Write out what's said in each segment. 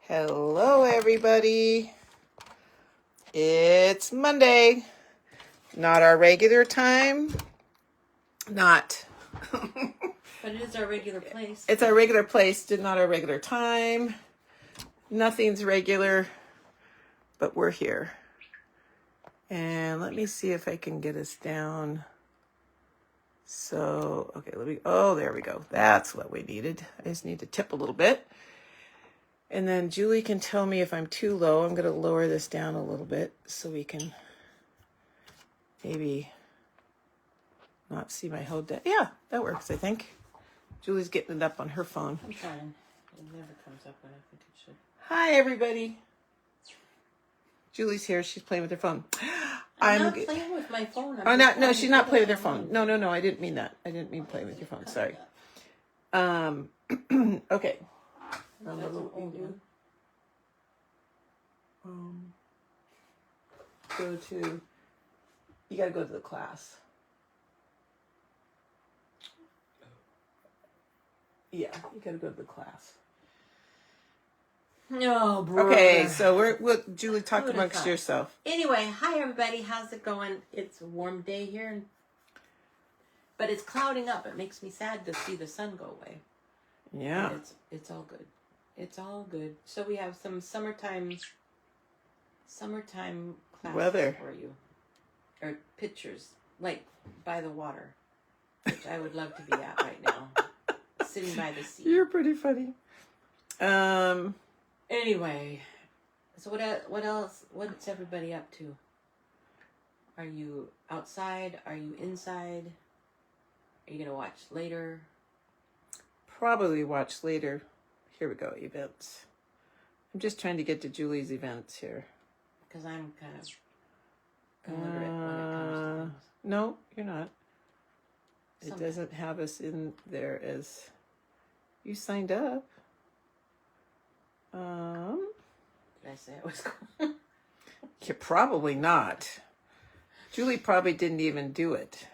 Hello, everybody. It's Monday. Not our regular time. Not. But it is our regular place. It's our regular place, not our regular time. Nothing's regular, but we're here. And let me see if I can get us down. So, okay, there we go. That's what we needed. I just need to tip a little bit. And then Julie can tell me if I'm too low. I'm going to lower this down a little bit so we can maybe not see my whole day. Yeah, that works, I think. Julie's getting it up on her phone. I'm trying. It never comes up when I think it should. Hi, everybody. Julie's here. She's playing with her phone. I'm not playing with my phone. No, she's not playing with her phone. No, I didn't mean that. I didn't mean playing with your phone. Sorry. Okay. No, that's an old one. You got to go to the class. Yeah, you got to go to the class. No, bro. Okay, so Julie, talk amongst yourself. Anyway, hi everybody. How's it going? It's a warm day here, but it's clouding up. It makes me sad to see the sun go away. Yeah. But it's all good. It's all good. So we have some summertime classes weather for you, or pictures like by the water, which I would love to be at right now, sitting by the sea. You're pretty funny. Anyway, so what else? What's everybody up to? Are you outside? Are you inside? Are you gonna watch later? Probably watch later. Here we go, events. I'm just trying to get to Julie's events here. Because I'm kind of illiterate when it comes to things. No, you're not. It doesn't have us in there as you signed up. Did I say it was cool? Yeah, probably not. Julie probably didn't even do it.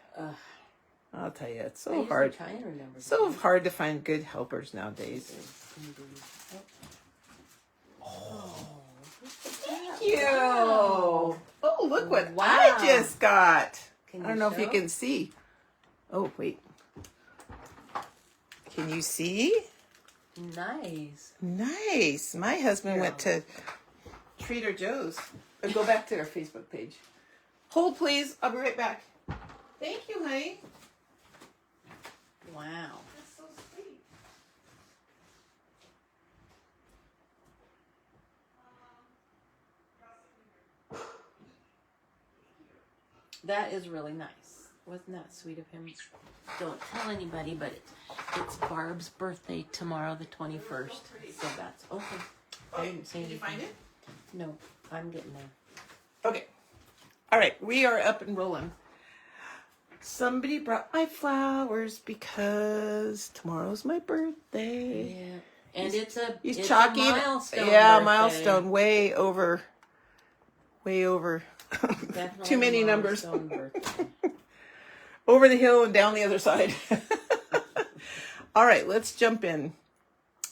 I'll tell you, it's so hard. Hard to find good helpers nowadays. Thank you. Oh, look what I just got. I don't know if you can see. Oh, wait. Can you see? Nice. My husband went to Trader Joe's. Go back to our Facebook page. Hold, please. I'll be right back. Thank you, honey. Wow. That's so sweet. That is really nice. Wasn't that sweet of him? Don't tell anybody, but it's Barb's birthday tomorrow, the 21st. So that's okay. I didn't say anything. Did you find it? No, I'm getting there. Okay. All right, we are up and rolling. Somebody brought my flowers because tomorrow's my birthday. Yeah, and it's a milestone. Yeah, birthday. Milestone. Way over. Too many numbers. Over the hill and down the other side. All right, let's jump in.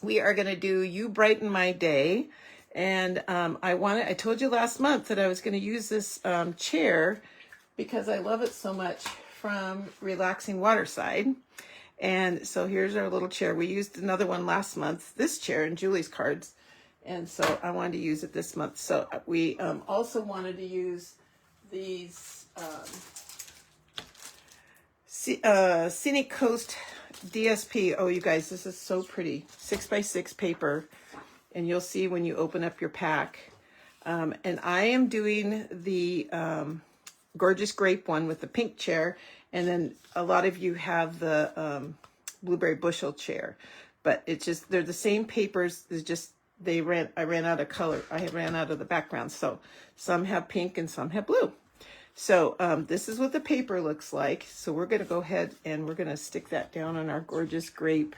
We are going to do You Brighten My Day. And I told you last month that I was going to use this chair because I love it so much from Relaxing Waterside. And so here's our little chair. We used another one last month, this chair in Julie's cards. And so I wanted to use it this month. So we also wanted to use these Scenic Coast DSP. Oh, you guys, this is so pretty. 6x6 paper. And you'll see when you open up your pack. And I am doing the Gorgeous Grape one with the pink chair. And then a lot of you have the Blueberry Bushel chair. But it's just, they're the same papers. It's just, I ran out of color. I ran out of the background. So some have pink and some have blue. So this is what the paper looks like. So we're going to go ahead and we're going to stick that down on our Gorgeous Grape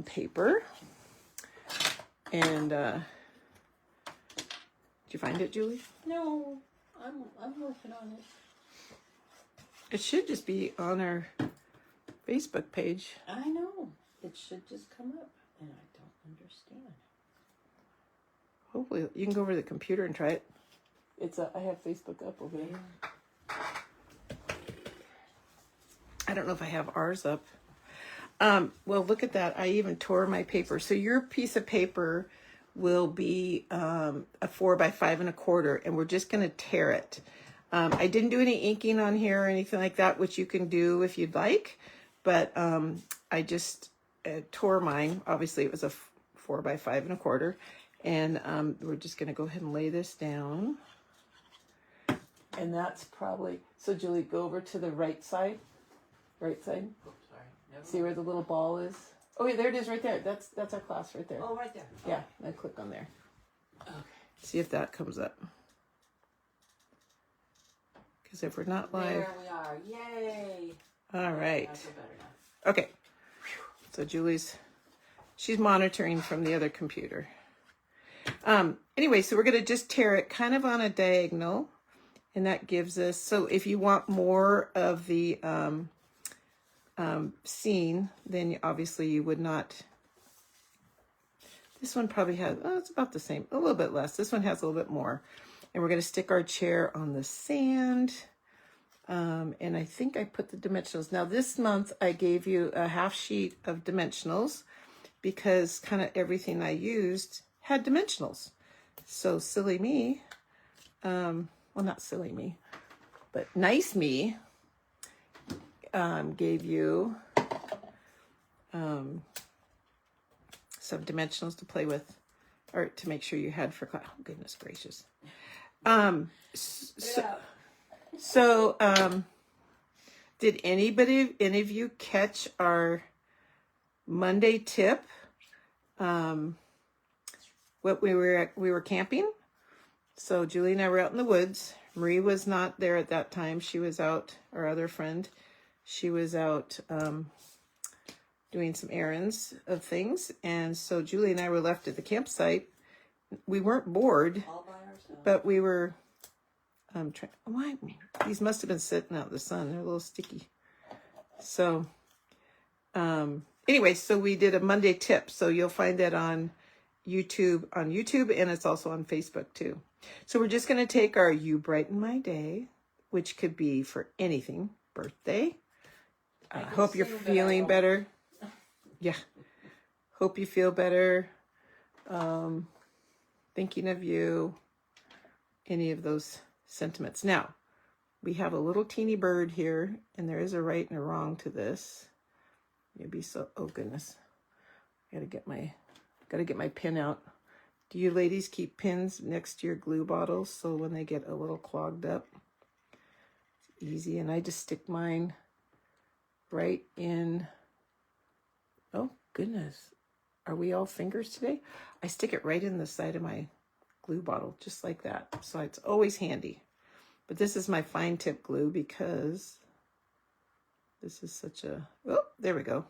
paper. And did you find it, Julie? No, I'm working on it. It should just be on our Facebook page. I know. It should just come up, and I don't understand. hopefully you can go over to the computer and try it. I have Facebook up over there. I don't know if I have ours up. Well, look at that. I even tore my paper. So your piece of paper will be a 4 by 5 1/4, and we're just going to tear it. I didn't do any inking on here or anything like that, which you can do if you'd like, but I just tore mine. Obviously, it was a 4 by 5 1/4, and we're just going to go ahead and lay this down. And that's probably, so Julie, go over to the right side. Right side. Oh, sorry. Never See where the little ball is? Oh, yeah, there it is right there. That's our class right there. Oh, right there. Yeah, I click on there. Okay. See if that comes up. Because if we're not live. There we are. Yay. All right. I feel better now. Okay. So she's monitoring from the other computer. Anyway, so we're going to just tear it kind of on a diagonal. And that gives us, so if you want more of the scene, then obviously you would not. This one probably has, it's about the same, a little bit less. This one has a little bit more. And we're going to stick our chair on the sand. And I think I put the dimensionals. Now this month I gave you a half sheet of dimensionals because kind of everything I used had dimensionals. So silly me, well, not silly me, but nice me gave you some dimensionals to play with, or to make sure you had for class. Oh, goodness gracious. Did any of you catch our Monday tip? What we were camping. So Julie and I were out in the woods. Marie was not there at that time. She was out, our other friend. She was out doing some errands of things. And so Julie and I were left at the campsite. We weren't bored, All by ourselves. but we were why? These must have been sitting out in the sun. They're a little sticky. So anyway, so we did a Monday tip. So you'll find that on YouTube, and it's also on Facebook too. So we're just going to take our You Brighten My Day, which could be for anything. Birthday. I hope you're feeling better. Yeah. Hope you feel better. Thinking of you. Any of those sentiments. Now, we have a little teeny bird here, and there is a right and a wrong to this. Maybe so. Oh goodness. Gotta get my pin out. Do you ladies keep pins next to your glue bottles so when they get a little clogged up? It's easy, and I just stick mine right in. Oh goodness. Are we all fingers today? I stick it right in the side of my glue bottle, just like that. So it's always handy. But this is my fine tip glue because this is such a, oh, there we go.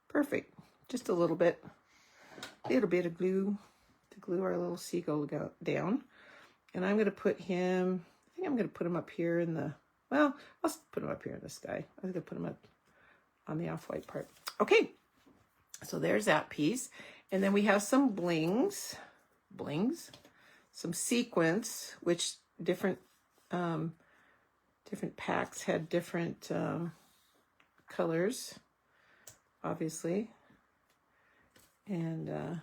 Perfect. Just a little bit of glue to glue our little seagull down. And I'm going to put him, I think I'm going to put him up here in the, well, I'll put him up here in the sky. I was going to put him up on the off-white part. Okay. So there's that piece. And then we have some blings, some sequins, which different packs had different colors, obviously. And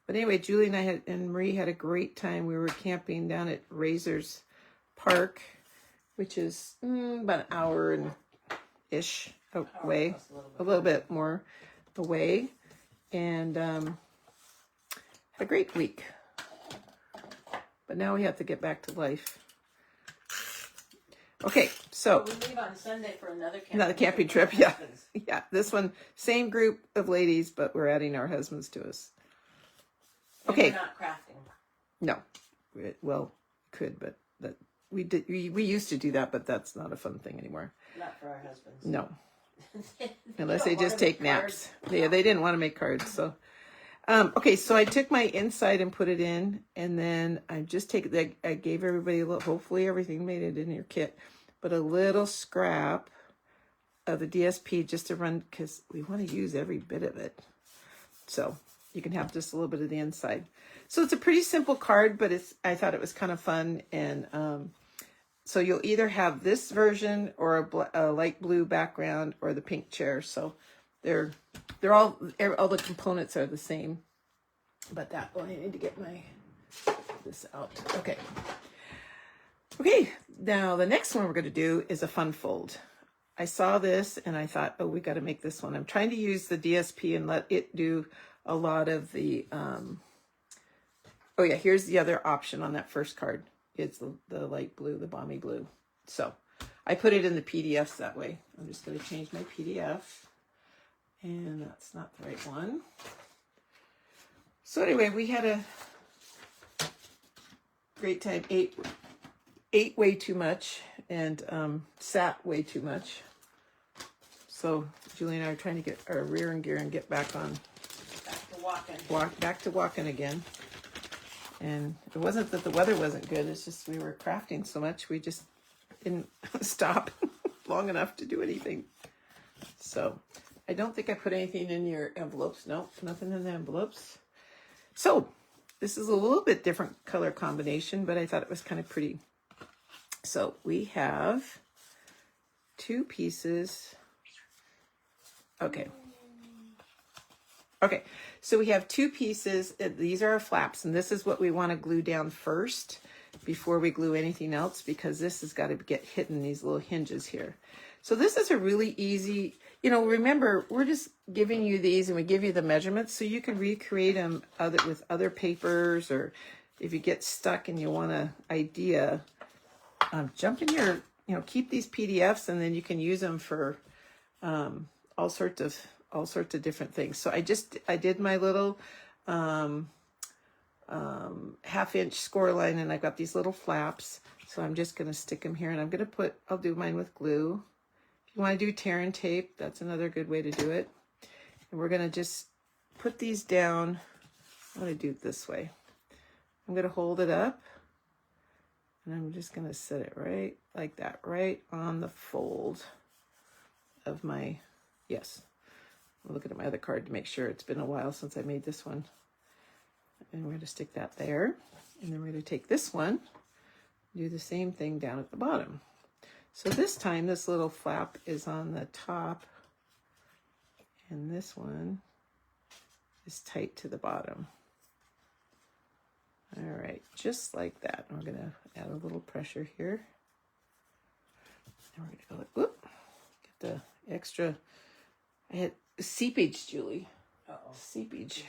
but anyway, Julie and Marie had a great time. We were camping down at Razors Park, which is about an hour and ish away, a little bit more away, and had a great week. But now we have to get back to life. Okay, so we leave on Sunday for another camping trip. Yeah, yeah. This one, same group of ladies, but we're adding our husbands to us. Okay. We're not crafting. No, well, could, but that we did. We used to do that, but that's not a fun thing anymore. Not for our husbands. No, unless they just take naps. Yeah, they didn't want to make cards. So, okay, so I took my inside and put it in, and then I just I gave everybody a little. Hopefully, everything made it in your kit, but a little scrap of the DSP just to run because we want to use every bit of it. So You can have just a little bit of the inside. So it's a pretty simple card, but I thought it was kind of fun. And so you'll either have this version or a light blue background or the pink chair. So they're all the components are the same. But I need to get this out. Okay. Okay, now the next one we're going to do is a fun fold. I saw this and I thought, oh, we got to make this one. I'm trying to use the DSP and let it do a lot of the, oh yeah, here's the other option on that first card. It's the light blue, the balmy blue. So I put it in the PDFs that way. I'm just going to change my PDF. And that's not the right one. So anyway, we had a great time. Ate way too much and sat way too much. So Julie and I are trying to get our rear in gear and get back on. Back to walking. Back to walking again. And it wasn't that the weather wasn't good. It's just we were crafting so much. We just didn't stop long enough to do anything. So I don't think I put anything in your envelopes. Nope, nothing in the envelopes. So this is a little bit different color combination, but I thought it was kind of pretty. So we have 2 pieces. Okay. Okay, so we have 2 pieces. These are our flaps, and this is what we want to glue down first before we glue anything else, because this has got to get hidden, these little hinges here. So this is a really easy, remember, we're just giving you these and we give you the measurements so you can recreate them with other papers, or if you get stuck and you want an idea, jump in your, keep these PDFs and then you can use them for all sorts of different things. So I did my little half-inch score line, and I've got these little flaps. So I'm just going to stick them here, and I'll do mine with glue. If you want to do tear and tape, that's another good way to do it. And we're going to just put these down. I'm going to do it this way. I'm going to hold it up, and I'm just going to set it right like that, right on the fold of my, yes. I'm looking at my other card to make sure. It's been a while since I made this one. And we're going to stick that there. And then we're going to take this one, do the same thing down at the bottom. So this time, this little flap is on the top, and this one is tight to the bottom. All right, just like that. We're going to add a little pressure here. And we're going to go like, whoop, get the extra. I had seepage, Julie. Uh-oh. Seepage.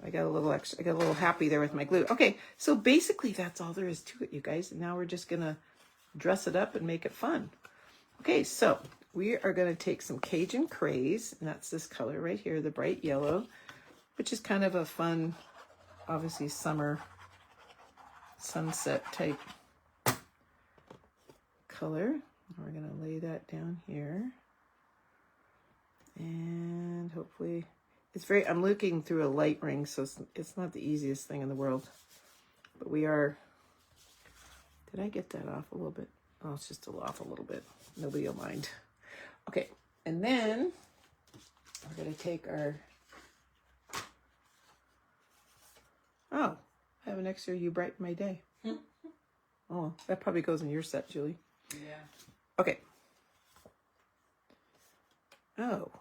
I got a little happy there with my glue. Okay, so basically that's all there is to it, you guys. And now we're just going to dress it up and make it fun. Okay, so we are going to take some Cajun Craze, and that's this color right here, the bright yellow, which is kind of a fun, obviously summer sunset type color. We're going to lay that down here. And hopefully, I'm looking through a light ring, so it's not the easiest thing in the world. But we are, did I get that off a little bit? Oh, it's just off a little bit. Nobody will mind. Okay, and then we're going to take our, oh, I have an extra You Brighten My Day. Oh, that probably goes in your set, Julie. Yeah. Okay. Oh.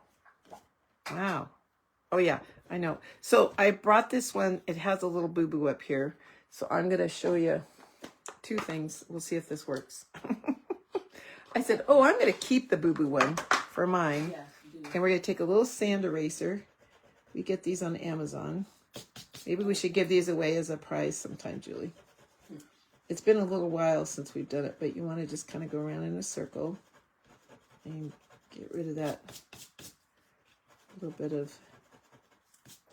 Wow. Oh yeah, I know. So I brought this one. It has a little boo-boo up here. So I'm going to show you 2 things. We'll see if this works. I said, oh, I'm going to keep the boo-boo one for mine. Yes, you do. And we're going to take a little sand eraser. We get these on Amazon. Maybe we should give these away as a prize sometime, Julie. It's been a little while since we've done it, but you want to just kind of go around in a circle and get rid of that little bit of,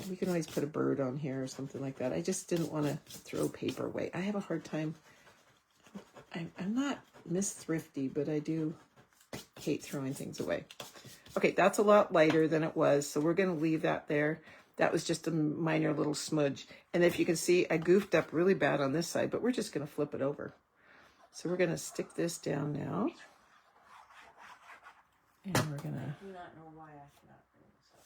we can always put a bird on here or something like that. I just didn't want to throw paper away. I have a hard time. I'm not Miss Thrifty, but I do hate throwing things away. Okay, that's a lot lighter than it was, so we're going to leave that there. That was just a minor little smudge. And if you can see, I goofed up really bad on this side, but we're just going to flip it over. So we're going to stick this down now. And we're going to... I do not know why I cannot bring this up.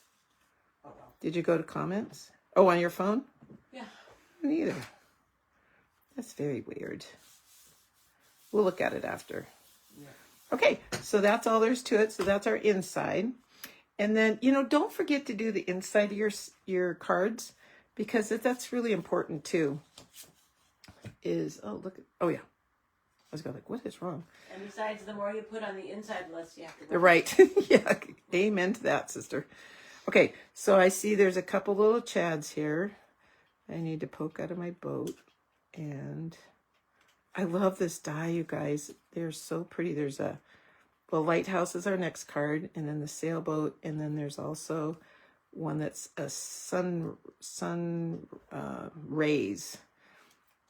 Oh, well. Did you go to comments? Oh, on your phone? Yeah. Neither. That's very weird. We'll look at it after. Yeah. Okay, so that's all there's to it. So that's our inside. And then, you know, don't forget to do the inside of your cards, because that's really important too. Oh yeah. I was going like, what is wrong? And besides, the more you put on the inside, the less you have to go. Right. Yeah. Amen to that, sister. Okay, so I see there's a couple little chads here. I need to poke out of my boat. And I love this die, you guys. They're so pretty. There's lighthouse is our next card, and then the sailboat, and then there's also one that's a sun rays.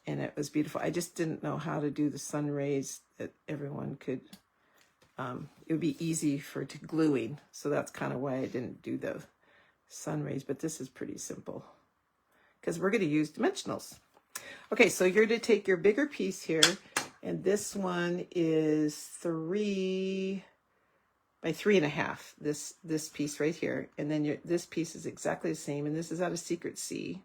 And it was beautiful. I just didn't know how to do the sun rays that everyone could. It would be easy for gluing. So that's kind of why I didn't do the sun rays. But this is pretty simple, because we're going to use dimensionals. Okay, so you're going to take your bigger piece here. And this one is 3 by 3.5. This piece right here. And then this piece is exactly the same. And this is out of Secret Sea.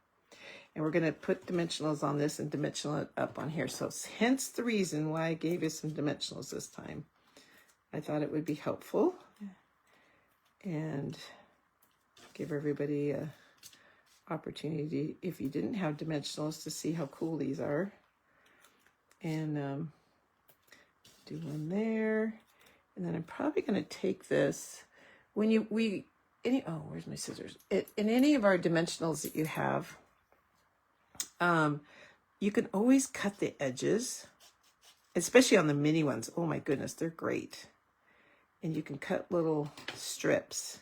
And we're going to put dimensionals on this and dimensional it up on here. So hence the reason why I gave you some dimensionals this time. I thought it would be helpful. And give everybody a opportunity, if you didn't have dimensionals, to see how cool these are. And do one there. And then I'm probably going to take this. Where's my scissors? In any of our dimensionals that you have, you can always cut the edges, especially on the mini ones. Oh my goodness, they're great. And you can cut little strips.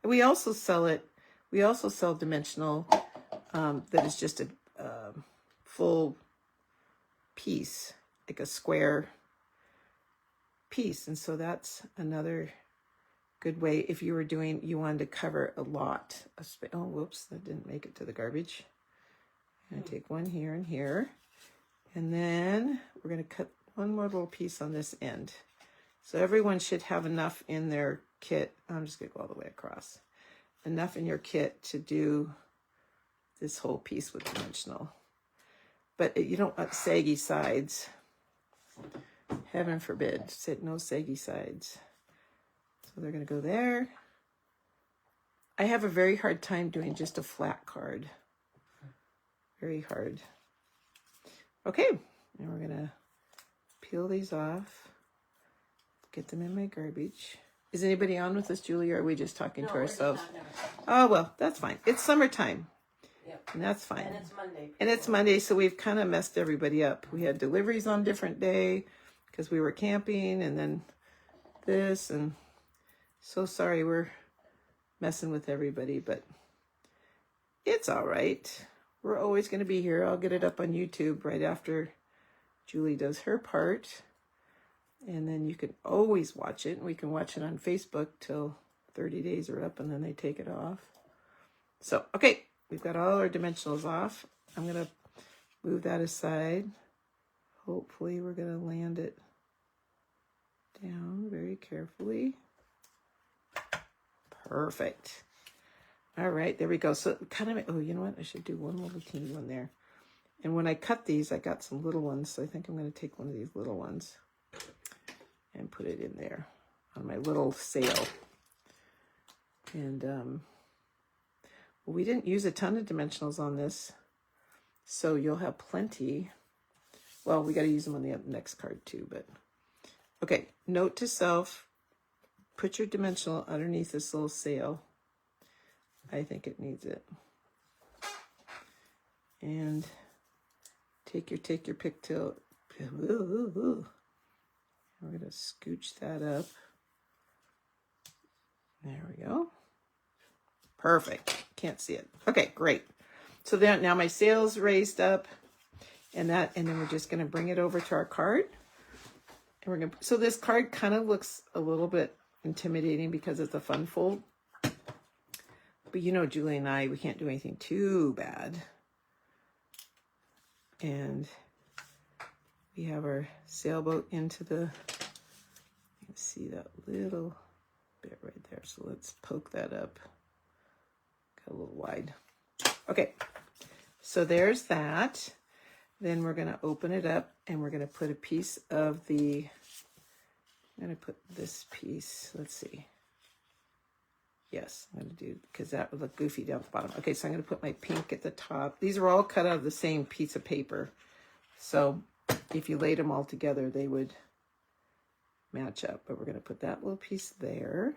And we also sell dimensional that is just a full piece, like a square piece. And so that's another good way if you wanted to cover a lot of space. Oh, whoops, that didn't make it to the garbage. I'm going to take one here and here. And then we're going to cut one more little piece on this end. So everyone should have enough in their kit. I'm just going to go all the way across. Enough in your kit to do this whole piece with dimensional. But you don't want saggy sides. Heaven forbid. No saggy sides. So they're going to go there. I have a very hard time doing just a flat card. Very hard. Okay, and we're going to peel these off. Get them in my garbage. Is anybody on with us, Julie, or are we just talking to ourselves? Oh, well, that's fine. It's summertime. Yep. And that's fine. And it's Monday. And it's Monday, so we've kind of messed everybody up. We had deliveries on a different day because we were camping, and then this, and so sorry we're messing with everybody, but it's all right. We're always going to be here. I'll get it up on YouTube right after Julie does her part. And then you can always watch it. We can watch it on Facebook till 30 days are up, and then they take it off. So, okay, we've got all our dimensionals off. I'm going to move that aside. Hopefully we're going to land it down very carefully. Perfect. All right, there we go. So kind of, oh, you know what? I should do one little teeny one there. And when I cut these, I got some little ones. So I think I'm going to take one of these little ones and put it in there on my little sail. And well, we didn't use a ton of dimensionals on this, so you'll have plenty. Well, we got to use them on the next card too, but okay. Note to self, put your dimensional underneath this little sail. I think it needs it. And take your pigtail. We're going to scooch that up. There we go. Perfect. Can't see it. Okay, great. So then now my sail's raised up, and then we're just going to bring it over to our card. And we're going to, so this card kind of looks a little bit intimidating because it's a fun fold. But you know, Julie and I, we can't do anything too bad. And we have our sailboat into the, you can see that little bit right there. So let's poke that up. a little wide. Okay, so there's that. Then we're going to open it up and we're going to put a piece of the, I'm going to put this piece, let's see. Yes, I'm going to do, because that would look goofy down the bottom. Okay, so I'm going to put my pink at the top. These are all cut out of the same piece of paper. So if you laid them all together, they would match up. But we're going to put that little piece there.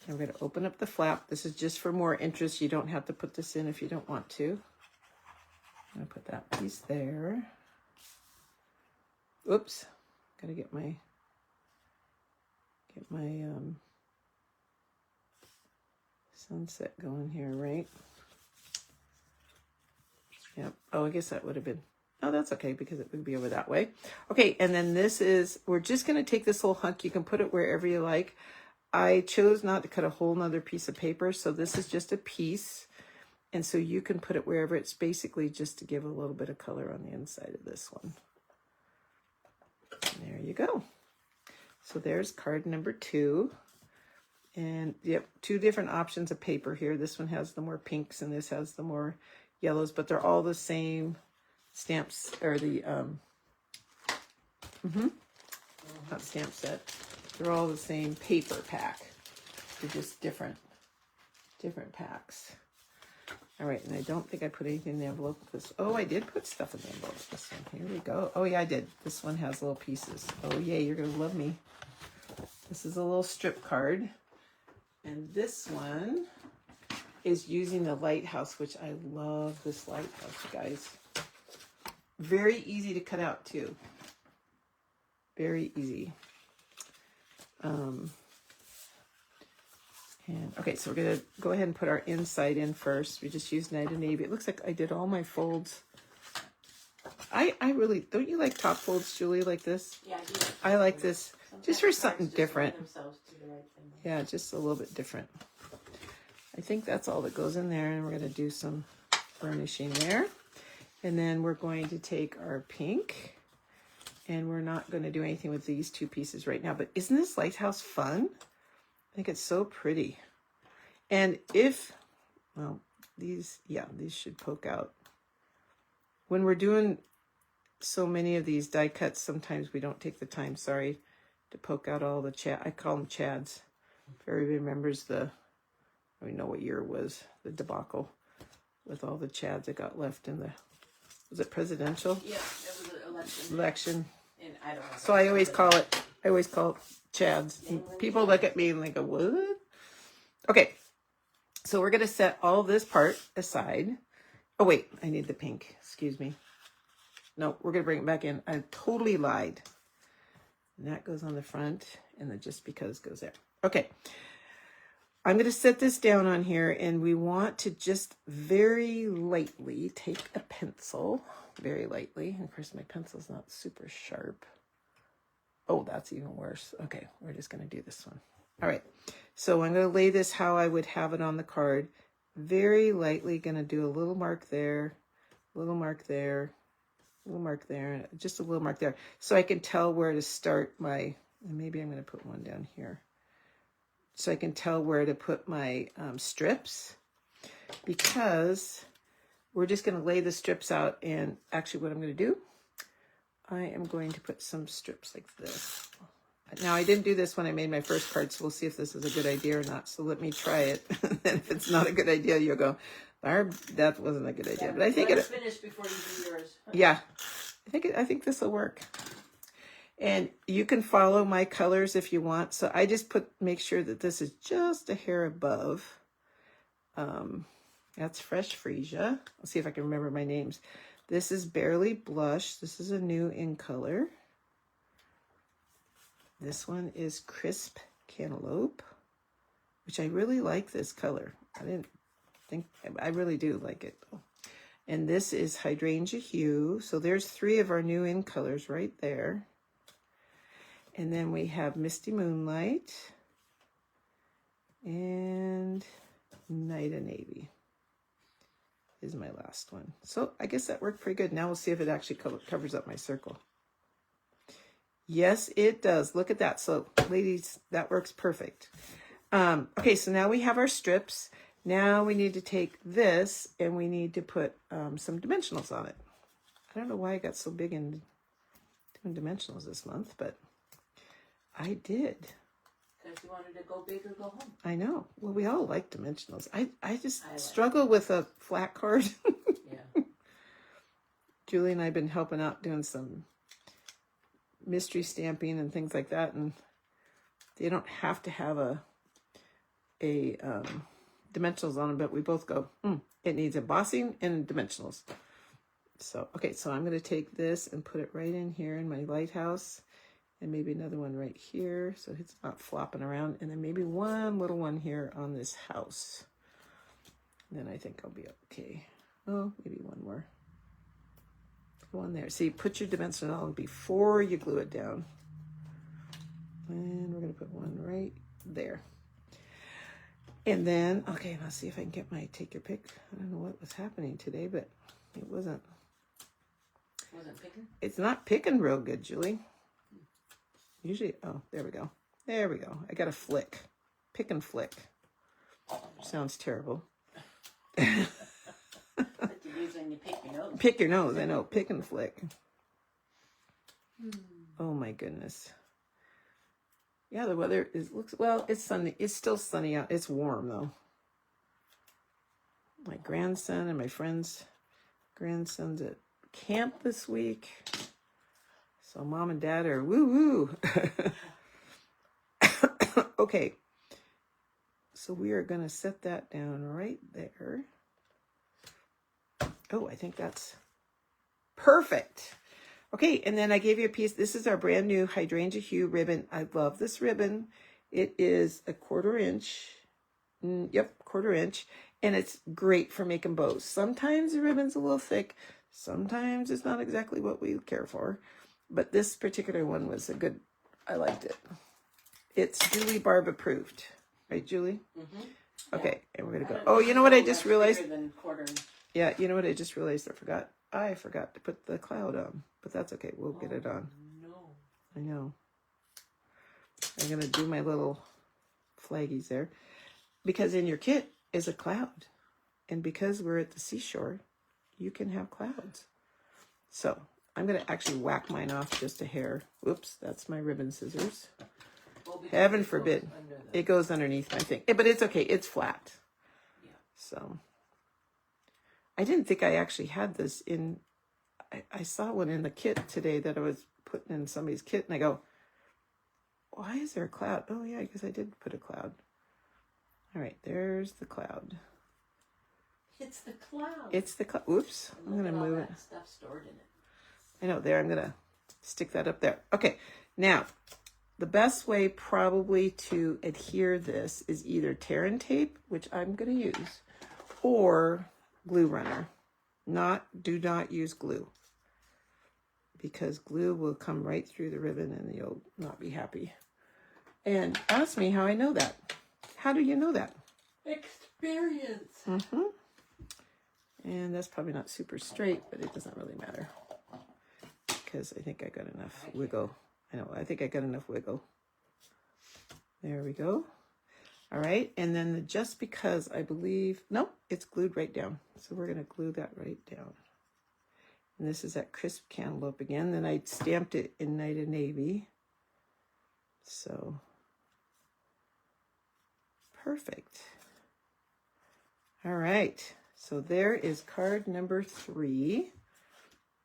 And we're going to open up the flap. This is just for more interest. You don't have to put this in if you don't want to. I'm going to put that piece there. Oops. Got to get my sunset going here, right? Yep. Oh, I guess that would have been, oh, that's okay because it would be over that way. Okay, and then this is, we're just going to take this little hunk. You can put it wherever you like. I chose not to cut a whole nother piece of paper, so this is just a piece. And so you can put it wherever. It's basically just to give a little bit of color on the inside of this one. And there you go. So there's card number 2. And yep, 2 different options of paper here. This one has the more pinks and this has the more yellows, but they're all the same stamps, or the, not stamp set. They're all the same paper pack. They're just different packs. All right, and I don't think I put anything in the envelope. Oh, I did put stuff in the envelope. This one, here we go. Oh yeah, I did. This one has little pieces. Oh yay, you're gonna love me. This is a little strip card. And this one is using the lighthouse, which I love this lighthouse, guys. Very easy to cut out too. Very easy. And okay, so we're gonna go ahead and put our inside in first. We just used Night and Navy. It looks like I did all my folds. I really, don't you like top folds, Julie, like this? Yeah, I do. I like this just for something Just different. lend themselves to the right thing. Yeah, just a little bit different. I think that's all that goes in there, and we're gonna do some burnishing there. And then we're going to take our pink, and we're not gonna do anything with these 2 pieces right now, but isn't this lighthouse fun? I think it's so pretty. And if, well, these should poke out. When we're doing so many of these die cuts, sometimes we don't take the time, sorry, to poke out all the I call them chads. If everybody remembers I don't know what year it was, the debacle with all the chads that got left in was it presidential? Yeah, it was an election. And I don't know. So I always call it chads. And people look at me and they go, what? Okay, so we're going to set all this part aside. Oh, wait, I need the pink. Excuse me. No, we're going to bring it back in. I totally lied. And that goes on the front, and the just because goes there. Okay, I'm going to set this down on here, and we want to just very lightly take a pencil, very lightly. And of course, my pencil's not super sharp. Oh, that's even worse. Okay, we're just going to do this one. All right, so I'm going to lay this how I would have it on the card. Very lightly going to do a little mark there, a little mark there, a little mark there, just a little mark there. So I can tell where to start and maybe I'm going to put one down here. So I can tell where to put my strips, because we're just going to lay the strips out. And actually what I'm going to do, I am going to put some strips like this. Now, I didn't do this when I made my first card, so we'll see if this is a good idea or not. So let me try it. And if it's not a good idea, you'll go, Barb, that wasn't a good idea. But I think it's finished before you do yours. Yeah, I think this will work. And you can follow my colors if you want. So I just make sure that this is just a hair above. That's Fresh Freesia. Let's see if I can remember my names. This is Barely Blush. This is a new in color. This one is Crisp Cantaloupe, which I really like this color. I really do like it. And this is Hydrangea Hue. So there's 3 of our new in colors right there. And then we have Misty Moonlight and Night and Navy is my last one. So I guess that worked pretty good. Now we'll see if it actually covers up my circle. Yes, it does. Look at that. So ladies, that works perfect. Okay, so now we have our strips. Now we need to take this and we need to put some dimensionals on it. I don't know why I got so big in doing dimensionals this month, but I did. Because you wanted to go big or go home. I know. Well, we all like dimensionals. I just struggle with a flat card. Yeah. Julie and I have been helping out doing some mystery stamping and things like that, and they don't have to have a dimensionals on them, but we both go, it needs embossing and dimensionals. So, okay, so I'm going to take this and put it right in here in my lighthouse, and maybe another one right here so it's not flopping around, and then maybe one little one here on this house. And then I think I'll be okay. Oh, maybe one more. One there. See, put your dimensional on before you glue it down. And we're going to put one right there. And then, okay, let's see if I can get my take your pick. I don't know what was happening today, but it wasn't. Wasn't picking? It's not picking real good, Julie. Usually, oh, there we go. There we go. I got a flick. Pick and flick. Sounds terrible. What you use when you pick your nose? Pick your nose, I know. Pick and flick. Oh my goodness. Yeah, the weather looks, well, it's sunny. It's still sunny out. It's warm though. My grandson and my friend's grandson's at camp this week. So mom and dad are woo-woo. Okay. So we are going to set that down right there. Oh, I think that's perfect. Okay, and then I gave you a piece. This is our brand new hydrangea hue ribbon. I love this ribbon. It is a 1/4 inch. Yep, 1/4 inch. And it's great for making bows. Sometimes the ribbon's a little thick. Sometimes it's not exactly what we care for. But this particular one was a good, I liked it. It's Julie Barb approved. Right, Julie? Mm-hmm. Okay, and we're going to go. Oh, you know what I just realized? Yeah, you know what I just realized? I forgot to put the cloud on. But that's okay. We'll get it on. No. I know. I'm going to do my little flaggies there. Because in your kit is a cloud. And because we're at the seashore, you can have clouds. So I'm going to actually whack mine off just a hair. Whoops, that's my ribbon scissors. Well, heaven forbid. It goes underneath my thing. But it's okay. It's flat. Yeah. So I didn't think I actually had this in. I saw one in the kit today that I was putting in somebody's kit, and I go, why is there a cloud? Oh, yeah, because I did put a cloud. All right, there's the cloud. It's the cloud. It's the cloud. Oops, I'm going to move it. Stuff stored in it. I know, there, I'm going to stick that up there. Okay, now, the best way probably to adhere this is either tear and tape, which I'm going to use, or glue runner. Do not use glue, because glue will come right through the ribbon and you'll not be happy. And ask me how I know that. How do you know that? Experience. Mm-hmm. And that's probably not super straight, but it doesn't really matter, because I think I got enough wiggle. I think I got enough wiggle. There we go. All right, and then just because I believe, nope, it's glued right down. So we're going to glue that right down. And this is that crisp cantaloupe again. Then I stamped it in Night of Navy. So, perfect. All right, so there is card number 3.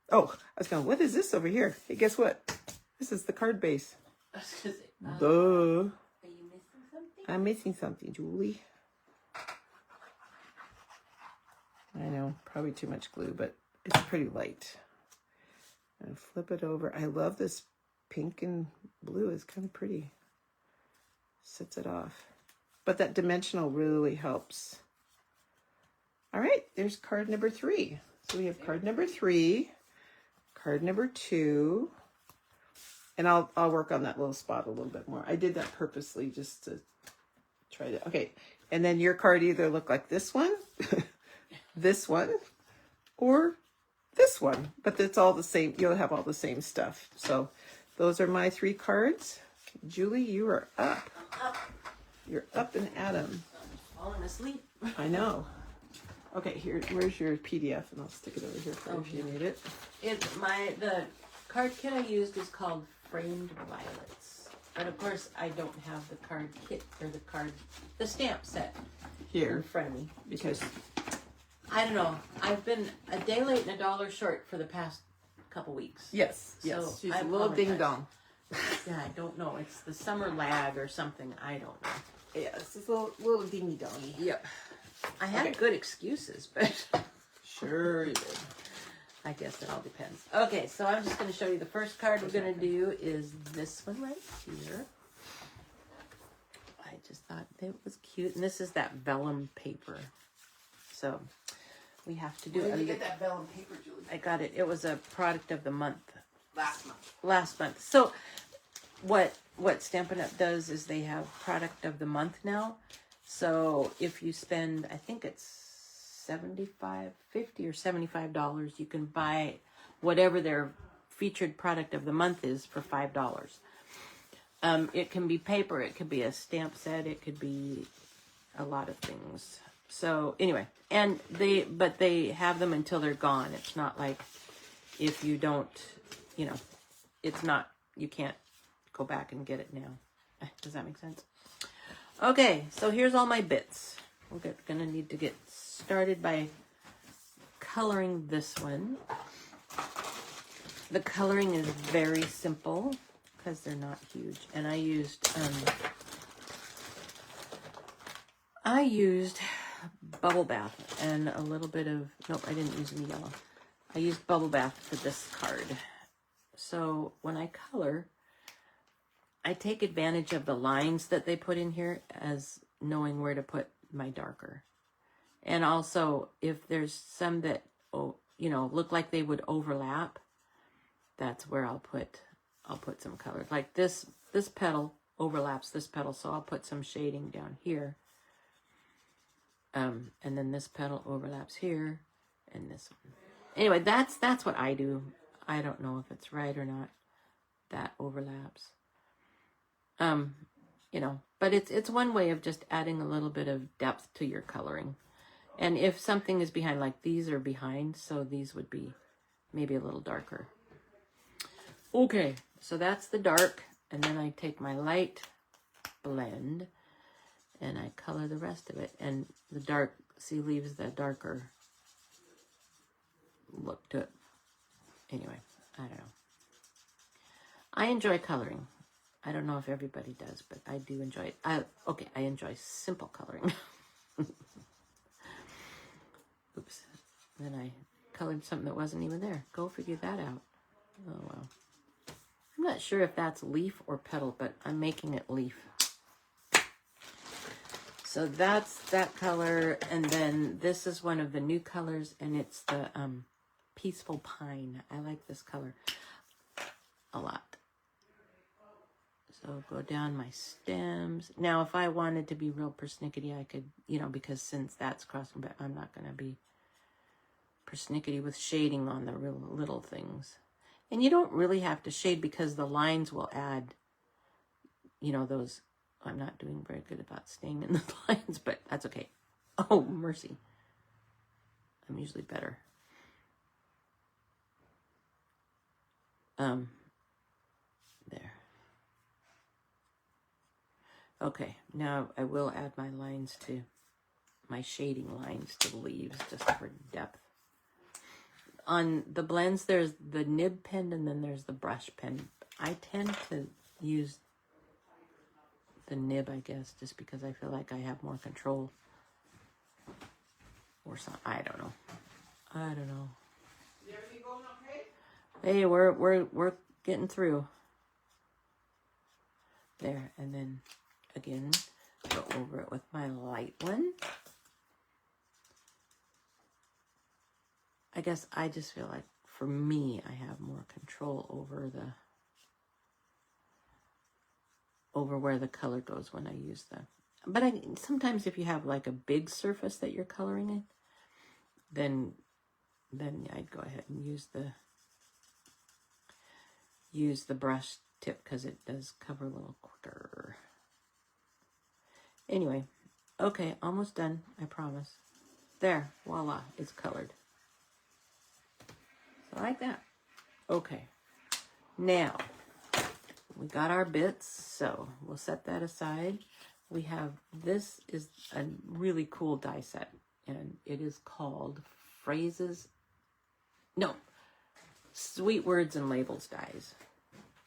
Oh, I was going, what is this over here? Hey, guess what? This is the card base. I was going to say, Duh. Are you missing something? I'm missing something, Julie. I know, probably too much glue, but it's pretty light. And flip it over. I love this pink and blue. It's kind of pretty. Sets it off. But that dimensional really helps. All right, there's card number 3. So we have card number 3, card number 2, and I'll work on that little spot a little bit more. I did that purposely just to try to, okay. And then your card either look like this one, this one, or this one, but it's all the same. You'll have all the same stuff. So those are my 3 cards. Julie, you are up. You're up and at 'em. falling asleep. I know. Okay, here, where's your PDF? And I'll stick it over here for you if you need it. The card kit I used is called Framed Violets. But of course, I don't have the card kit or the stamp set Here. in front of me. Because I don't know. I've been a day late and $1 short for the past couple weeks. yes, So she's I a little apologize. ding dong. Yeah, I don't know. It's the summer lag or something. I don't know. Yes, it's a little dingy dongy. Yep. I had good excuses, but Sure you did. I guess it all depends. Okay, so I'm just going to show you the first card we're going to do is this one right here. I just thought it was cute. And this is that vellum paper. So we have to do it. Where did you get that vellum paper, Julie? I got it. It was a product of the month. Last month. So what Stampin' Up! Does is they have product of the month now. So if you spend, I think it's $50 or $75, you can buy whatever their featured product of the month is for $5. It can be paper, it could be a stamp set, it could be a lot of things. So anyway, but they have them until they're gone. It's not like if you don't, you can't go back and get it now. Does that make sense? Okay, so here's all my bits. We're gonna need to get started by coloring this one. The coloring is very simple because they're not huge, and I used bubble bath and a little bit of, nope, I didn't use any yellow. I used bubble bath for this card. So when I color, I take advantage of the lines that they put in here as knowing where to put my darker. And also, if there's some that, look like they would overlap, that's where I'll put some color. Like this petal overlaps this petal, so I'll put some shading down here. And then this petal overlaps here, and this one. Anyway, that's what I do. I don't know if it's right or not. That overlaps. But it's one way of just adding a little bit of depth to your coloring. And if something is behind, like these are behind, so these would be maybe a little darker. Okay, so that's the dark, and then I take my light blend and I color the rest of it. And the dark, leaves the darker look to it. Anyway, I don't know. I enjoy coloring. I don't know if everybody does, but I do enjoy it. I enjoy simple coloring. Oops. Then I colored something that wasn't even there. Go figure that out. Oh, well. I'm not sure if that's leaf or petal, but I'm making it leaf. So that's that color. And then this is one of the new colors, and it's the Peaceful Pine. I like this color a lot. So go down my stems. Now, if I wanted to be real persnickety, I could, because since that's crossing, but I'm not going to be persnickety with shading on the real little things. And you don't really have to shade because the lines will add, those. I'm not doing very good about staying in the lines, but that's okay. Oh, mercy. I'm usually better. There. Okay, now I will add my lines to, my shading lines to the leaves just for depth. On the blends, there's the nib pen and then there's the brush pen. I tend to use the nib, I guess, just because I feel like I have more control. Or something. I don't know. Is everything going okay? Hey, we're getting through. There, and then again, go over it with my light one. I guess I just feel like for me, I have more control over where the color goes when I use but sometimes if you have like a big surface that you're coloring in, then I'd go ahead and use the brush tip because it does cover a little quicker. Anyway, Okay, almost done, I promise. There, voila, it's colored. So like that. Okay, now we got our bits, so we'll set that aside. We have, this is a really cool die set, and it is called Sweet Words and Labels dies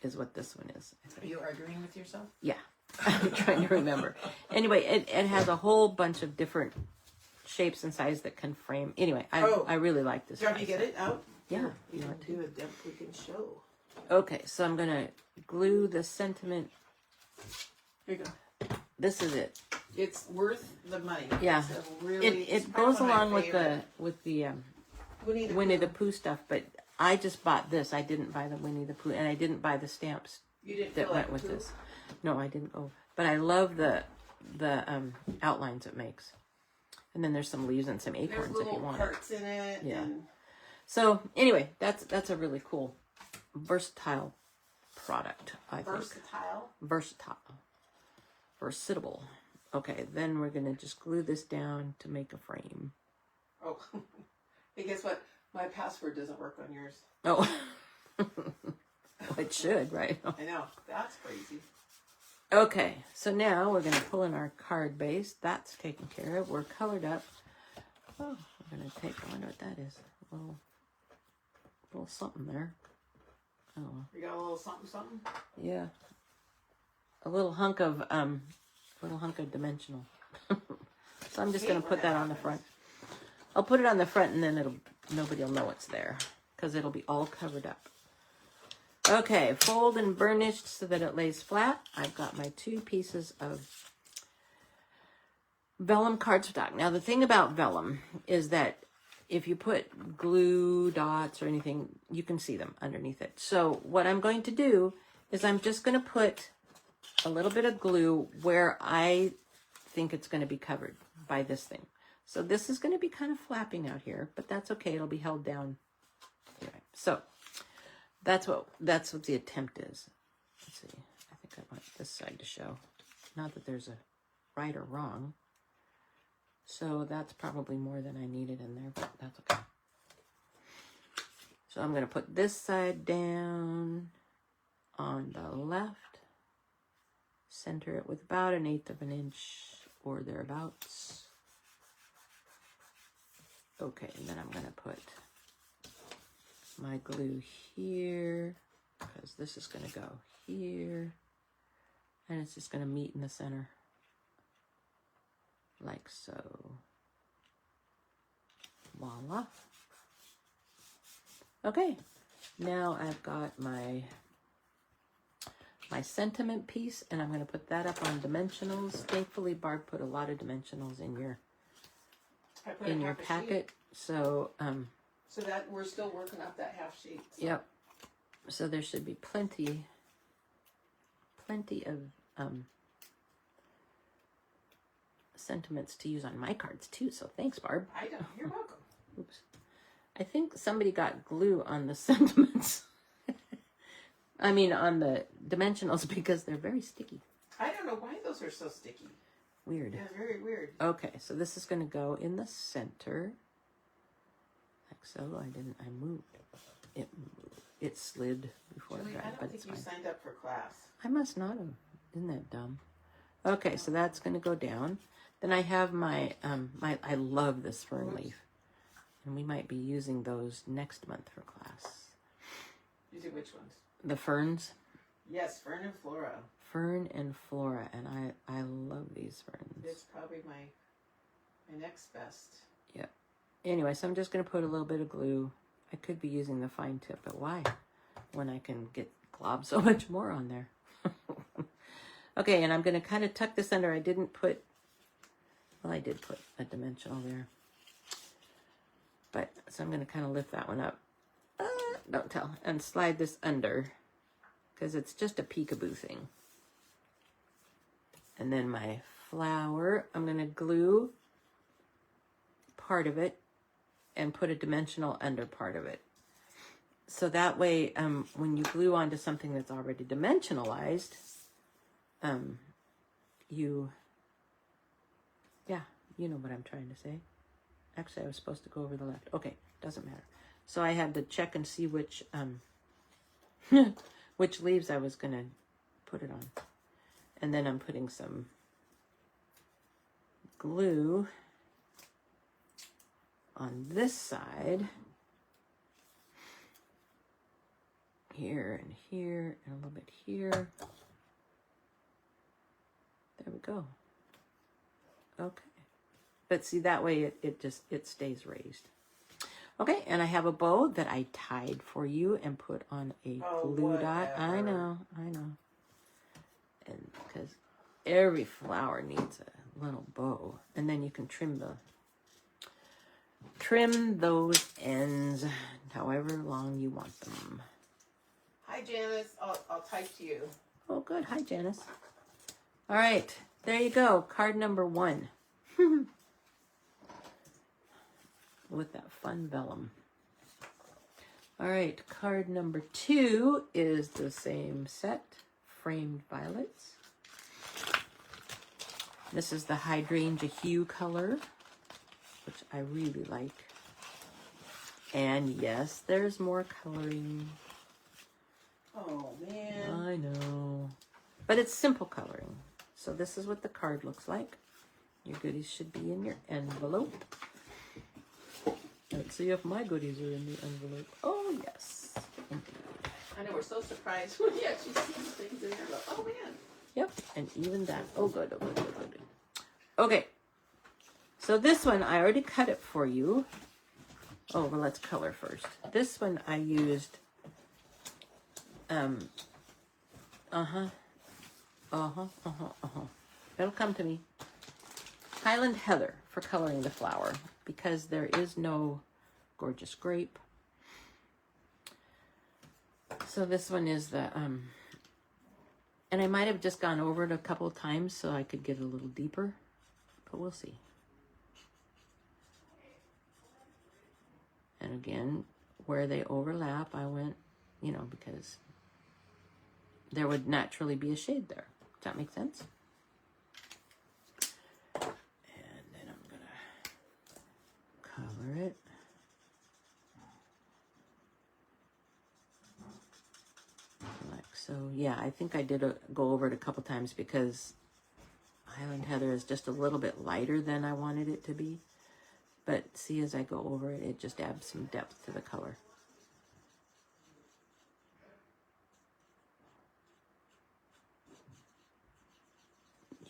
is what this one is. Are you arguing with yourself? Yeah, I'm trying to remember. Anyway, it has a whole bunch of different shapes and sizes that can frame. Anyway, I really like this. Do you want me to get it out? Yeah. You want to do a depth we can show. Okay, so I'm going to glue the sentiment. Here you go. This is it. It's worth the money. Yeah. It's a really, It goes along with the Winnie the Pooh stuff, but I just bought this. I didn't buy the Winnie the Pooh, and I didn't buy the stamps that went with this. No, I didn't go. But I love the outlines it makes. And then there's some leaves and some acorns if you want. There's little hearts in it. Yeah. And... So anyway, that's a really cool, versatile product. I think. Versatile. Okay, then we're gonna just glue this down to make a frame. Oh, hey, guess what? My password doesn't work on yours. Oh, it should, right? I know, that's crazy. Okay, so now we're gonna pull in our card base. That's taken care of. We're colored up. Oh, we're gonna take. I wonder what that is. A little something there. Oh, you got a little something, something. Yeah, a little hunk of dimensional. So I'm just gonna put that on the front. I'll put it on the front, and then nobody will know it's there because it'll be all covered up. Okay, fold and burnished so that it lays flat. I've got my 2 pieces of vellum cardstock. Now, the thing about vellum is that if you put glue dots or anything, you can see them underneath it. So what I'm going to do is I'm just going to put a little bit of glue where I think it's going to be covered by this thing. So this is going to be kind of flapping out here, but that's okay. It'll be held down. Anyway, so that's what the attempt is. Let's see. I think I want this side to show. Not that there's a right or wrong. So that's probably more than I needed in there, but that's okay. So I'm going to put this side down on the left. Center it with about 1/8 of an inch or thereabouts. Okay, and then I'm going to put my glue here, because this is going to go here, and it's just going to meet in the center, like so. Voila. Okay, now I've got my sentiment piece, and I'm going to put that up on dimensionals. Thankfully, Barb put a lot of dimensionals in your packet, so so that we're still working up that half sheet. So. Yep. So there should be plenty of sentiments to use on my cards too. So thanks, Barb. You're welcome. Oops. I think somebody got glue on the sentiments. I mean, on the dimensionals, because they're very sticky. I don't know why those are so sticky. Weird. Yeah, very weird. Okay, so this is going to go in the center. Like so. I moved. It slid before Julie, it dried, I don't but think it's you fine. signed up for class. I must not have. Isn't that dumb? Okay, so that's going to go down. Then I have my, I love this fern leaf. And we might be using those next month for class. Using which ones? The ferns. Yes, fern and flora. Fern and flora, and I love these ferns. It's probably my next best. Yep. Anyway, so I'm just going to put a little bit of glue. I could be using the fine tip, but why? When I can glob so much more on there. Okay, and I'm going to kind of tuck this under. I did put a dimensional there. But, so I'm going to kind of lift that one up. Don't tell. And slide this under, because it's just a peekaboo thing. And then my flower, I'm going to glue part of it and put a dimensional under part of it. So that way, when you glue onto something that's already dimensionalized, you Yeah, you know what I'm trying to say. Actually, I was supposed to go over the left. Okay, doesn't matter. So I had to check and see which which leaves I was gonna put it on. And then I'm putting some glue on this side. Here and here and a little bit here. There we go. Okay. But see, that way it stays raised. Okay, and I have a bow that I tied for you and put on a glue dot. I know. And because every flower needs a little bow. And then you can trim those ends however long you want them. Hi, Janice. I'll type to you. Oh, good. Hi, Janice. All right, there you go. Card number 1. With that fun vellum. All right, card number 2 is the same set, Framed Violets. This is the Hydrangea Hue color, which I really like. And yes, there's more coloring. Oh, man. I know. But it's simple coloring. So this is what the card looks like. Your goodies should be in your envelope. Let's see if my goodies are in the envelope. Oh, yes. Indeed. I know, we're so surprised when you actually see things in there. Oh, man. Yep, and even that. Oh, good. Okay. So this one, I already cut it for you. Oh, well, let's color first. This one I used... It'll come to me. Highland Heather for coloring the flower, because there is no Gorgeous Grape. So this one is the, and I might have just gone over it a couple of times so I could get a little deeper, but we'll see. And again, where they overlap, I went, you know, because there would naturally be a shade there. Does that make sense? And then I'm gonna color it. Like so. Yeah, I think I did go over it a couple times because Highland Heather is just a little bit lighter than I wanted it to be. But see, as I go over it, it just adds some depth to the color.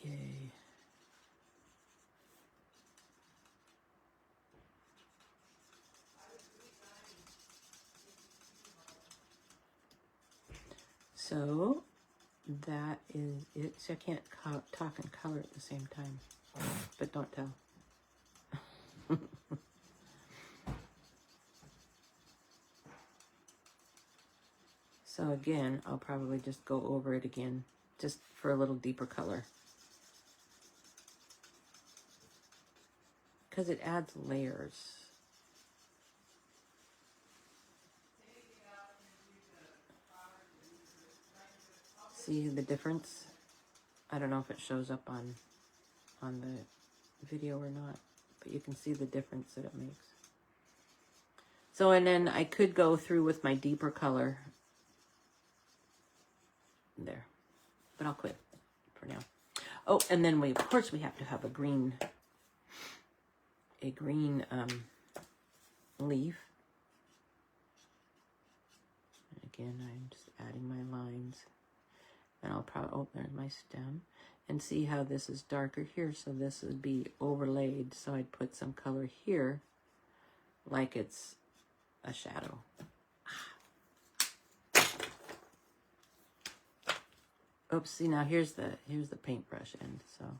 Yay. So that is it. So I can't talk and color at the same time, but don't tell. So again, I'll probably just go over it again, just for a little deeper color. Because it adds layers. See the difference? I don't know if it shows up on the video or not, but you can see the difference that it makes. So, and then I could go through with my deeper color there, but I'll quit for now. Oh, and then of course we have to have a green leaf. And again, I'm just adding my lines, and I'll probably, oh, there's my stem, and see how this is darker here, so this would be overlaid, so I'd put some color here like it's a shadow. Oops, see, now here's the paintbrush end, so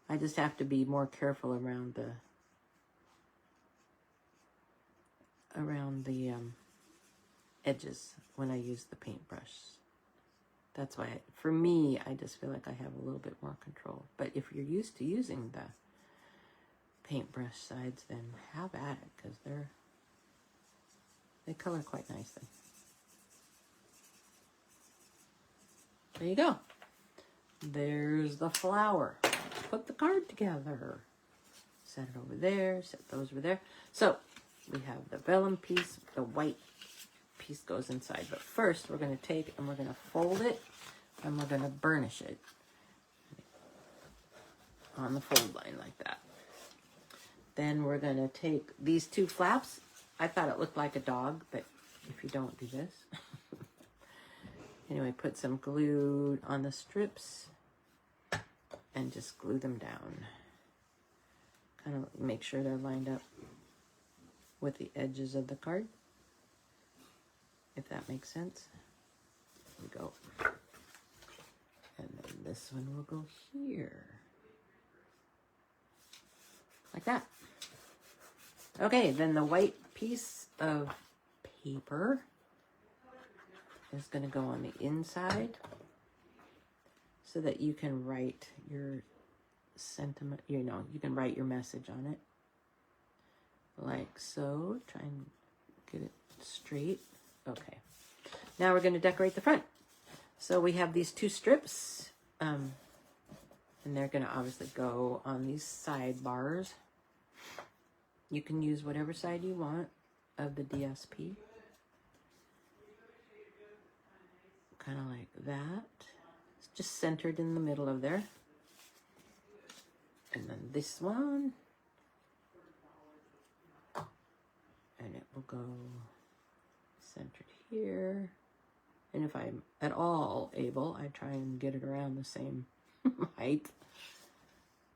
I just have to be more careful around the edges when I use the paintbrush. That's why, for me, I just feel like I have a little bit more control. But if you're used to using the paintbrush sides, then have at it, because they color quite nicely. There you go. There's the flower. put the card together. Set it over there, set those over there. So we have the vellum piece, the white piece goes inside. But first we're going to take and we're going to fold it and we're going to burnish it on the fold line like that. Then we're going to take these two flaps. I thought it looked like a dog, but if you don't, do this. Anyway, put some glue on the strips and just glue them down. Kind of make sure they're lined up with the edges of the card, if that makes sense. There we go. And then this one will go here. Like that. Okay, then the white piece of paper is going to go on the inside so that you can write your sentiment, you can write your message on it. Like so. Try and get it straight. Okay. Now we're going to decorate the front. So we have these two strips, and they're going to obviously go on these sidebars. You can use whatever side you want of the DSP. Kind of like that. It's just centered in the middle of there. And then this one. And it will go centered here. And if I'm at all able, I try and get it around the same height.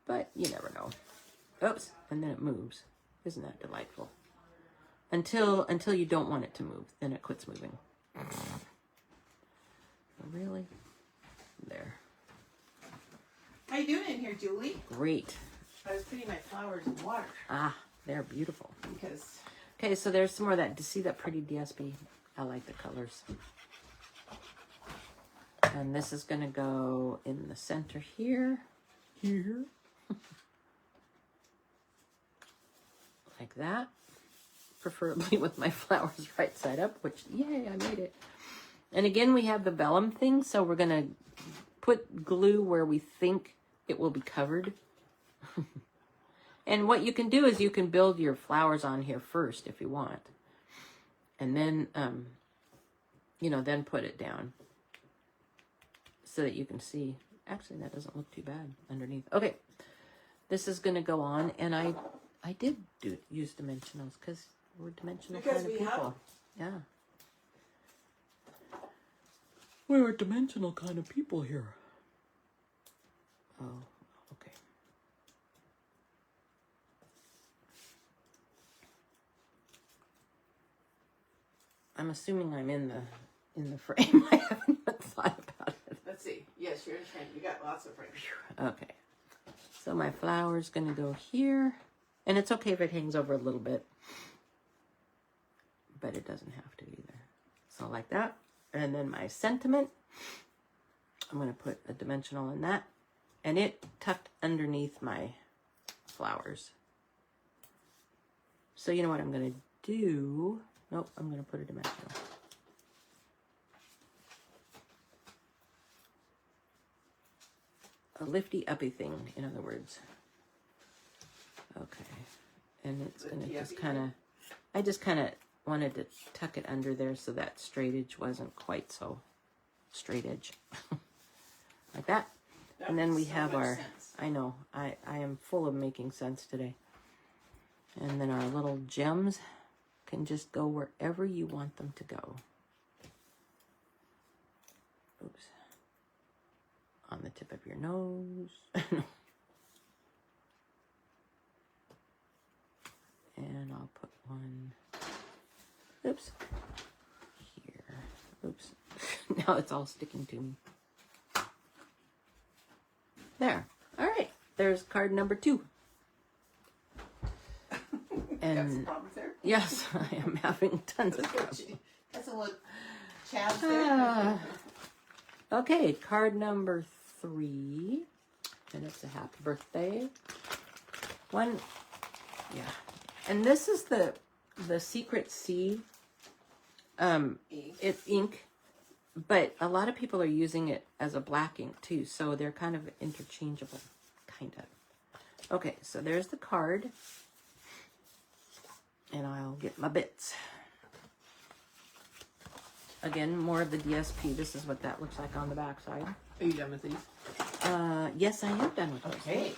But you never know. Oops, and then it moves. Isn't that delightful? Until you don't want it to move, then it quits moving. Really? There. How you doing in here, Julie? Great. I was putting my flowers in water. Ah, they're beautiful. Because... Okay, so there's some more of that. Do you see that pretty DSP? I like the colors. And this is going to go in the center here. Here. Like that. Preferably with my flowers right side up, which, yay, I made it. And again, we have the vellum thing, so we're going to put glue where we think it will be covered. And what you can do is you can build your flowers on here first if you want. And then, then put it down so that you can see. Actually, that doesn't look too bad underneath. Okay, this is going to go on, and I did use dimensionals because we're dimensional kind of people. Yeah. We're a dimensional kind of people here. Oh, okay. I'm assuming I'm in the frame. I haven't thought about it. Let's see. Yes, you're in frame. You got lots of frames. Okay. So my flower's going to go here. And it's okay if it hangs over a little bit. But it doesn't have to either. So like that. And then my sentiment. I'm going to put a dimensional in that. And it tucked underneath my flowers. So you know what I'm going to do? Nope, I'm going to put a dimensional. A lifty uppy thing, in other words. Okay. And it's going to just kind of, I just kind of wanted to tuck it under there so that straight edge wasn't quite so straight edge. Like that. And then we have our, I know, I am full of making sense today. And then our little gems can just go wherever you want them to go. Oops. On the tip of your nose. And I'll put one, oops, here. Oops. Now it's all sticking to me. There. All right. There's card number 2. And there? Yes, I am having tons of problems. That's a little chavs there. Okay, card number 3. And it's a happy birthday one. Yeah. And this is the Secret C. It's ink. But a lot of people are using it as a black ink too. So they're kind of interchangeable. kind of. Okay, so there's the card. And I'll get my bits. Again, more of the DSP. This is what that looks like on the back side. Are you done with these? Yes, I am done with those. Okay.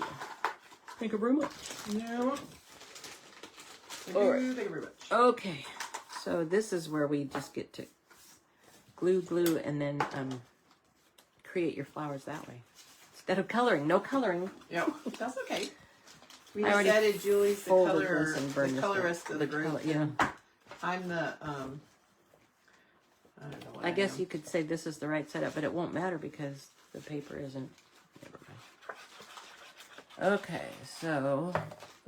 Thank you very much. No. All right. Thank you very much. Okay, so this is where we just get to glue, and then create your flowers that way. Instead of coloring. No coloring. Yeah, that's okay. We I already decided Julie's the folded this and burned the this colorist of the group. color, yeah. I'm the, I don't know what I guess am. you could say this is the right setup, but it won't matter because the paper isn't. Never mind. Okay, so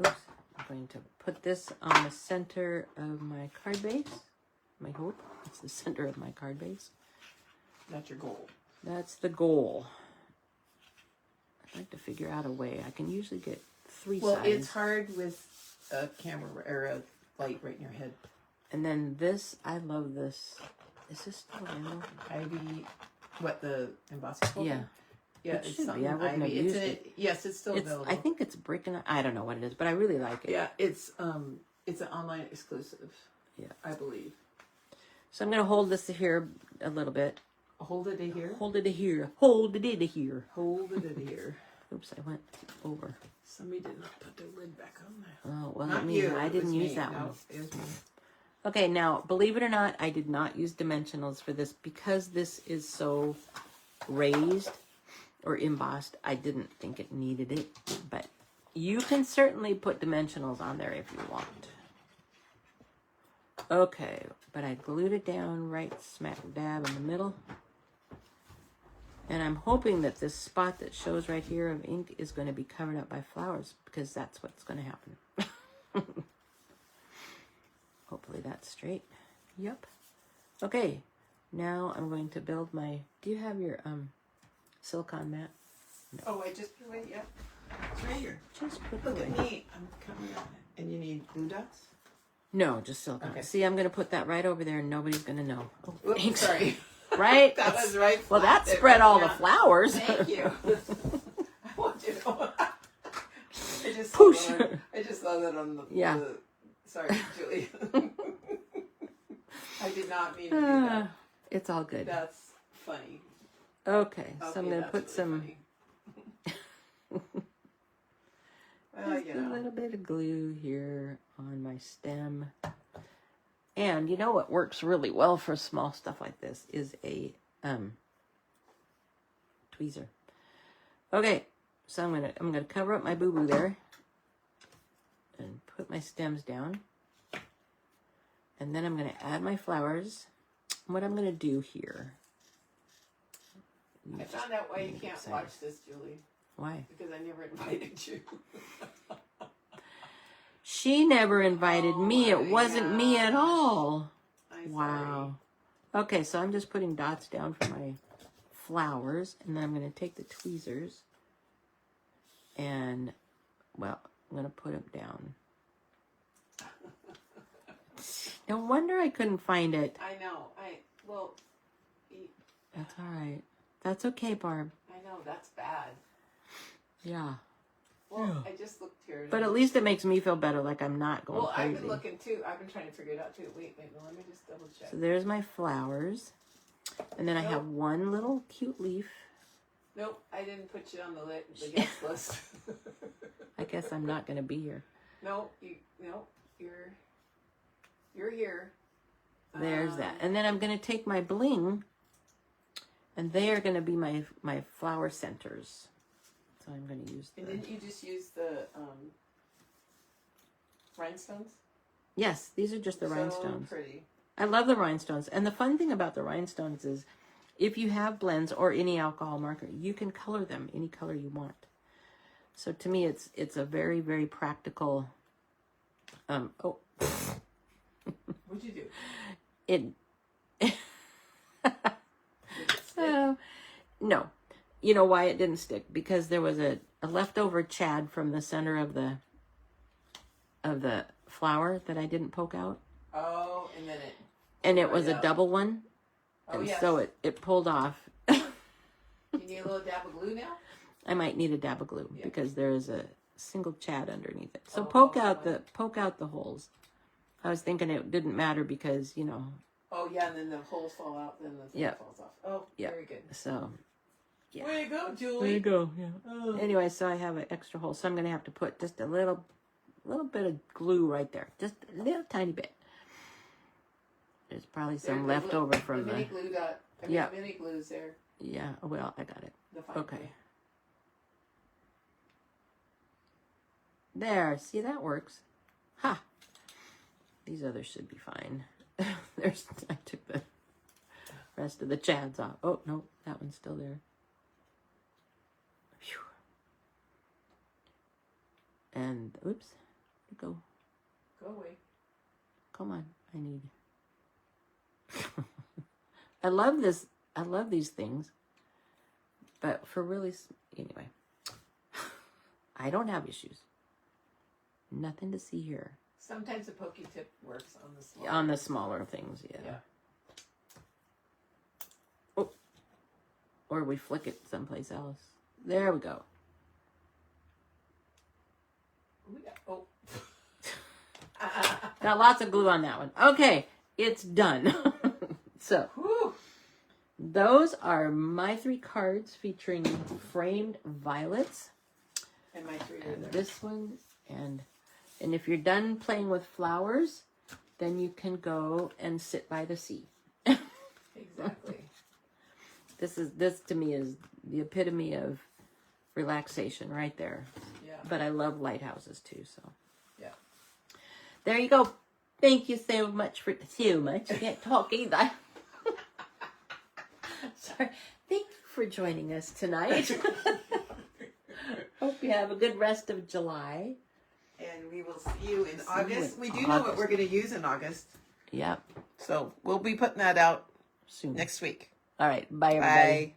oops, I'm going to put this on the center of my card base. I hope it's the center of my card base. That's your goal. That's the goal. I'd like to figure out a way. I can usually get three sides. Well, it's hard with a camera or a light right in your head. And then this, I love this. Is this still available? Ivy, what, the embossing folder? Yeah. Yeah, It it's should be. something I wouldn't have Ivy. used It's in it. yes, it's still It's, available. I think it's brick and I don't know what it is, but I really like it. Yeah, it's an online exclusive. Yeah. I believe. So I'm going to hold this here a little bit. Hold it to here. Hold it to here. Hold it to here. Hold it to here. Oops, I went over. Somebody did not put their lid back on there. Oh, well, Not me. you. I it didn't was use me. that No, one. it was me. Okay, now, believe it or not, I did not use dimensionals for this because this is so raised or embossed. I didn't think it needed it, but you can certainly put dimensionals on there if you want. Okay, but I glued it down right smack dab in the middle. And I'm hoping that this spot that shows right here of ink is going to be covered up by flowers because that's what's going to happen. Hopefully that's straight. Yep. Okay, now I'm going to build my... Do you have your silicone mat? No. Oh, I just put it away. Yep. It's right here. Just put Look it at away. me. I'm coming on it. And you need glue dots? No, just silicone. Okay. See, I'm going to put that right over there and nobody's going to know. Oh, Oops, thanks. sorry. Right? That was right. Well, flat that there, spread but all yeah. the flowers. Thank you. I want you to know. I just Poosh. saw that. I just saw that on the. Yeah. Sorry, Julie. I did not mean to do that. It's all good. That's funny. Okay, so I'm Okay, going to that's put really some... funny. Just a little bit of glue here on my stem. And you know what works really well for small stuff like this is a tweezer. Okay, so I'm gonna cover up my boo-boo there and put my stems down. And then I'm gonna add my flowers. What I'm gonna do here. I found out why you can't excited. watch this, Julie. Why? Because I never invited you. She never invited me. It my wasn't me at gosh. all. I'm Wow. Okay, so I'm just putting dots down for my flowers, and then I'm going to take the tweezers and, well, I'm going to put them down. No wonder I couldn't find it. I know. That's all right. That's okay, Barb. I know. That's bad. Yeah. Well, I just looked here. But at least it makes me feel better, like I'm not going Well, crazy. I've been looking too. I've been trying to figure it out too. Wait, let me just double check. So there's my flowers. And then I have Nope. one little cute leaf. Nope, I didn't put you on the guest list. I guess I'm not going to be here. No, you're here. There's that. And then I'm going to take my bling, and they are going to be my flower centers. So I'm going to use And the... didn't you just use the rhinestones? Yes, these are just the rhinestones. So pretty. I love the rhinestones. And the fun thing about the rhinestones is if you have blends or any alcohol marker, you can color them any color you want. So to me, it's a very, very practical... What'd you do? It... Did it stick? No. You know why it didn't stick? Because there was a leftover chad from the center of the flower that I didn't poke out. Oh, and then it... And it was Right a out. double one. Oh, And yes. so it pulled off. You need a little dab of glue now? I might need a dab of glue because there is a single chad underneath it. So Oh, poke oh, out the holes. I was thinking it didn't matter because, you know. Oh, yeah, and then the holes fall out, then the thing falls off. Oh, very good. So, yeah. Way to go, Julie. There you go, yeah. Oh. Anyway, so I have an extra hole. So I'm going to have to put just a little bit of glue right there. Just a little tiny bit. There's probably some left over from the mini glue dot. The mini glue's there. Yeah, well, I got it. Okay. Glue. There, see, that works. Ha! These others should be fine. I took the rest of the chads off. Oh, no, that one's still there. Whew. And, oops, go. Go away. Come on, I need. I love this. I love these things. But for really, anyway, I don't have issues. Nothing to see here. Sometimes the pokey tip works on the smaller things, yeah. Oh, or we flick it someplace else. There we go. Oh, got lots of glue on that one. Okay, it's done. So, those are my 3 cards featuring framed violets. And my 3 and this one, and if you're done playing with flowers, then you can go and sit by the sea. Exactly. This to me is the epitome of relaxation right there. Yeah. But I love lighthouses too, so. Yeah. There you go. Thank you so much. I can't talk either. Sorry. Thank you for joining us tonight. Hope you have a good rest of July. And we will see you in August. We do know what we're going to use in August. Yep. So we'll be putting that out soon. Next week. All right. Bye, everybody. Bye.